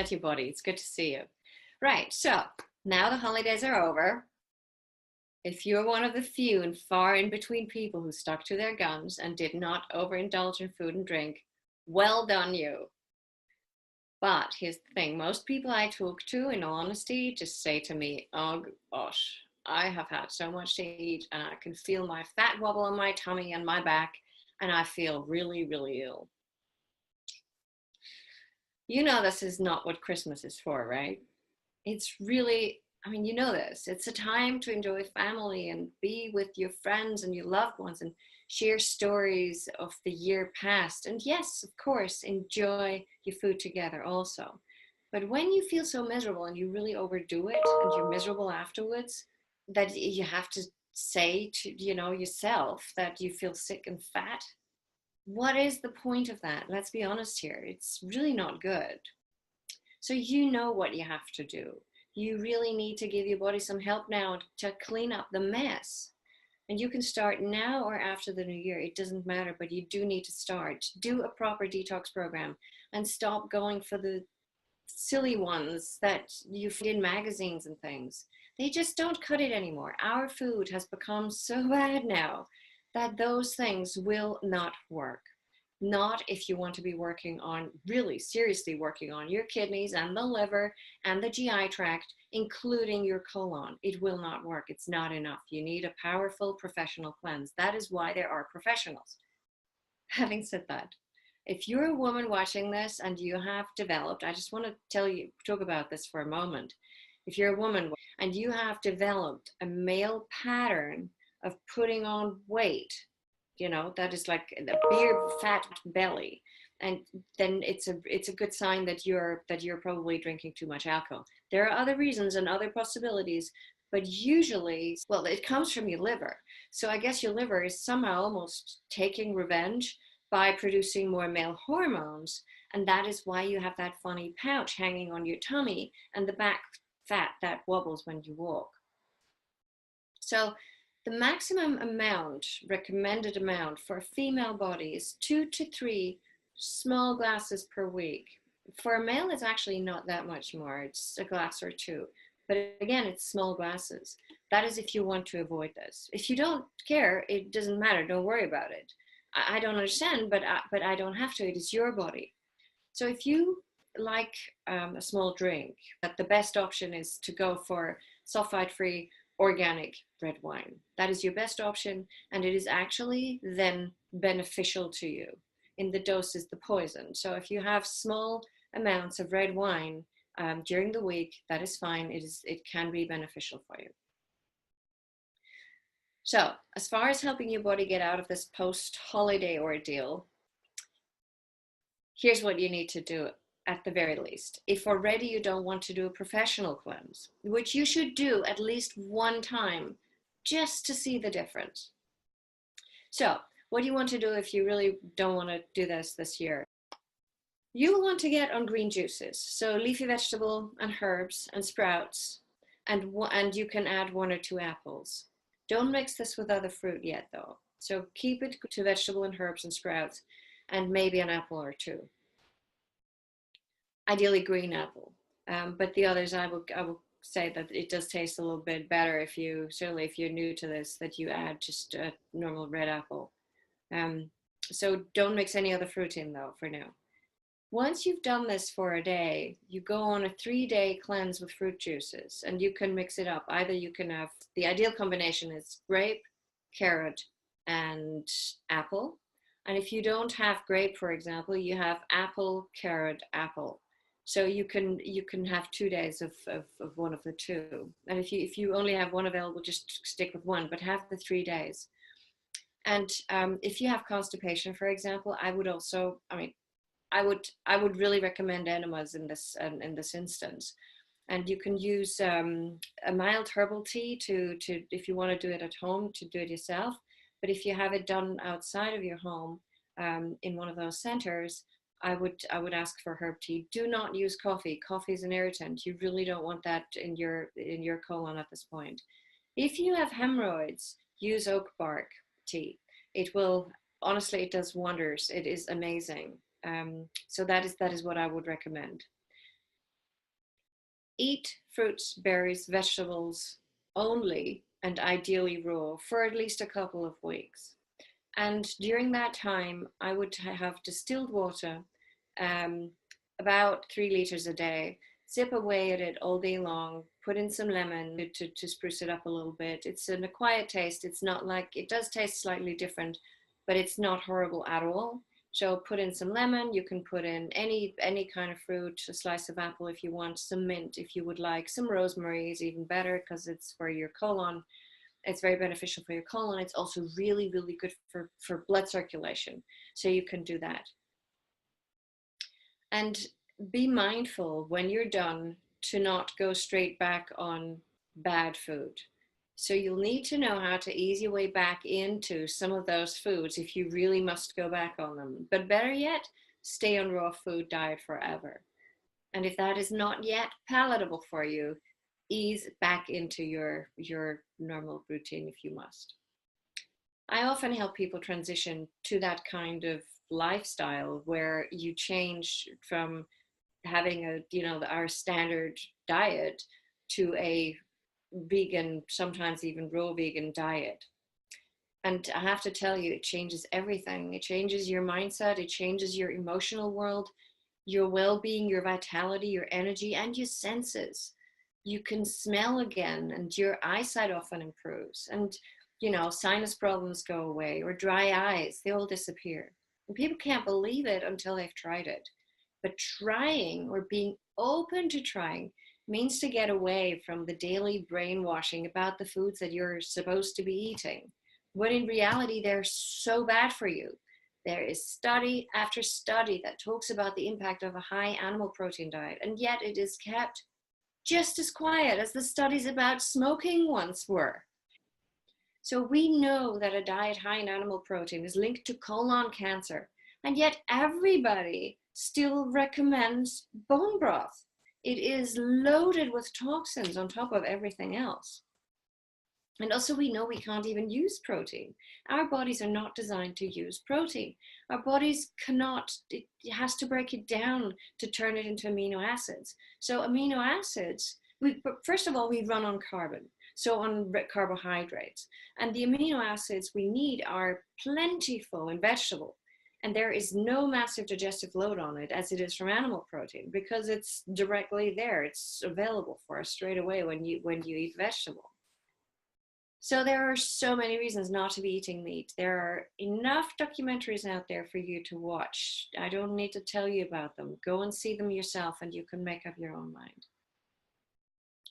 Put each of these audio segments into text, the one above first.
Reset Your Body. It's good to see you. Right, so now the holidays are over. If you're one of the few and far in between people who stuck to their guns and did not overindulge in food and drink, well done you. But here's the thing, most people I talk to, in all honesty, just say to me, oh gosh, I have had so much to eat and I can feel my fat wobble on my tummy and my back and I feel really, really ill. You know this is not what Christmas is for, right? It's really, I mean, you know this. It's a time to enjoy family and be with your friends and your loved ones and share stories of the year past. And yes, of course, enjoy your food together also. But when you feel so miserable and you really overdo it and you're miserable afterwards, that you have to say to, yourself that you feel sick and fat, what is the point of that? Let's be honest here. It's really not good. So you know what you have to do. You really need to give your body some help now to clean up the mess. And you can start now or after the new year. It doesn't matter, but you do need to start. Do a proper detox program and stop going for the silly ones that you find in magazines and things. They just don't cut it anymore. Our food has become so bad now that those things will not work. Not if you want to be working on, really seriously working on your kidneys and the liver and the GI tract, including your colon. It will not work. It's not enough. You need a powerful professional cleanse. That is why there are professionals. Having said that, if you're a woman watching this and you have developed, I just want to talk about this for a moment. If you're a woman and you have developed a male pattern of putting on weight, that is like a big fat belly, and then it's a good sign that you're probably drinking too much alcohol. There are other reasons and other possibilities, but usually, well, it comes from your liver. So I guess your liver is somehow almost taking revenge by producing more male hormones, and that is why you have that funny pouch hanging on your tummy and the back fat that wobbles when you walk. So the maximum amount, recommended amount for a female body is 2 to 3 small glasses per week. For a male, it's actually not that much more. It's a glass or two. But again, it's small glasses. That is if you want to avoid this. If you don't care, it doesn't matter. Don't worry about it. I don't understand, but I don't have to. It is your body. So if you like a small drink, that the best option is to go for sulfite-free organic red wine. That is your best option, and it is actually then beneficial to you. In the dose is the poison. So if you have small amounts of red wine during the week, that is fine. It can be beneficial for you. So as far as helping your body get out of this post-holiday ordeal, here's what you need to do at the very least. If already you don't want to do a professional cleanse, which you should do at least one time just to see the difference. So what do you want to do if you really don't want to do this year? You want to get on green juices. So leafy vegetable and herbs and sprouts, and you can add 1 or 2 apples. Don't mix this with other fruit yet though. So keep it to vegetable and herbs and sprouts and maybe an apple or 2. Ideally green apple, but the others I will say that it does taste a little bit better certainly if you're new to this, that you add just a normal red apple. So don't mix any other fruit in though for now. Once you've done this for a day, you go on a 3-day cleanse with fruit juices, and you can mix it up. Either you can have, the ideal combination is grape, carrot, and apple. And if you don't have grape, for example, you have apple, carrot, apple. So you can have 2 days of one of the two. And if you only have one available, just stick with one, but have the 3 days. And if you have constipation, for example, I would also, I would really recommend enemas in this instance. And you can use a mild herbal tea to if you want to do it at home, to do it yourself. But if you have it done outside of your home, in one of those centers, I would ask for herb tea. Do not use coffee. Coffee is an irritant. You really don't want that in your colon at this point. If you have hemorrhoids, use oak bark tea. It will, honestly, it does wonders. It is amazing. So that is what I would recommend. Eat fruits, berries, vegetables only, and ideally raw, for at least a couple of weeks. And during that time, I would have distilled water, um, about 3 liters a day, sip away at it all day long, put in some lemon to spruce it up a little bit. It's an acquired taste. It's not like, it does taste slightly different, but it's not horrible at all. So put in some lemon. You can put in any kind of fruit, a slice of apple if you want, some mint if you would like, some rosemary is even better because it's for your colon. It's very beneficial for your colon. It's also really, really good for blood circulation. So you can do that. And be mindful when you're done to not go straight back on bad food. So you'll need to know how to ease your way back into some of those foods if you really must go back on them. But better yet, stay on raw food diet forever. And if that is not yet palatable for you, ease back into your normal routine if you must. I often help people transition to that kind of lifestyle where you change from having our standard diet to a vegan, sometimes even raw vegan diet. And I have to tell you, it changes everything. It changes your mindset, it changes your emotional world, your well-being, your vitality, your energy, and your senses. You can smell again, and your eyesight often improves. And sinus problems go away, or dry eyes, they all disappear. And people can't believe it until they've tried it. But trying, or being open to trying, means to get away from the daily brainwashing about the foods that you're supposed to be eating, when in reality they're so bad for you. There is study after study that talks about the impact of a high animal protein diet, and yet it is kept just as quiet as the studies about smoking once were. So we know that a diet high in animal protein is linked to colon cancer, and yet everybody still recommends bone broth. It is loaded with toxins on top of everything else. And also we know we can't even use protein. Our bodies are not designed to use protein. Our bodies cannot, it has to break it down to turn it into amino acids. So amino acids, first of all, we run on carbon, so on carbohydrates. And the amino acids we need are plentiful in vegetable. And there is no massive digestive load on it as it is from animal protein, because it's directly there. It's available for us straight away when you eat vegetable. So there are so many reasons not to be eating meat. There are enough documentaries out there for you to watch. I don't need to tell you about them. Go and see them yourself and you can make up your own mind.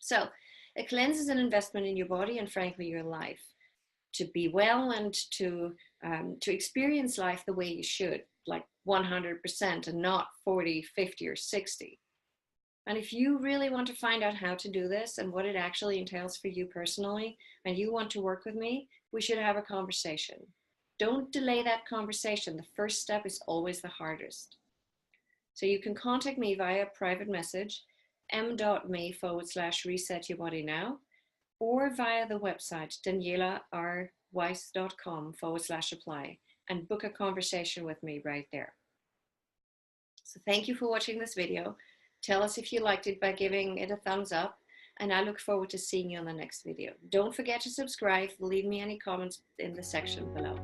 So a cleanse is an investment in your body and frankly your life, to be well and to experience life the way you should, like 100% and not 40, 50 or 60. And if you really want to find out how to do this and what it actually entails for you personally, and you want to work with me, we should have a conversation. Don't delay that conversation. The first step is always the hardest. So you can contact me via private message, m.me/resetyourbodynow, or via the website danielarweiss.com/apply, and book a conversation with me right there. So thank you for watching this video. Tell us if you liked it by giving it a thumbs up, and I look forward to seeing you on the next video. Don't forget to subscribe. Leave me any comments in the section below.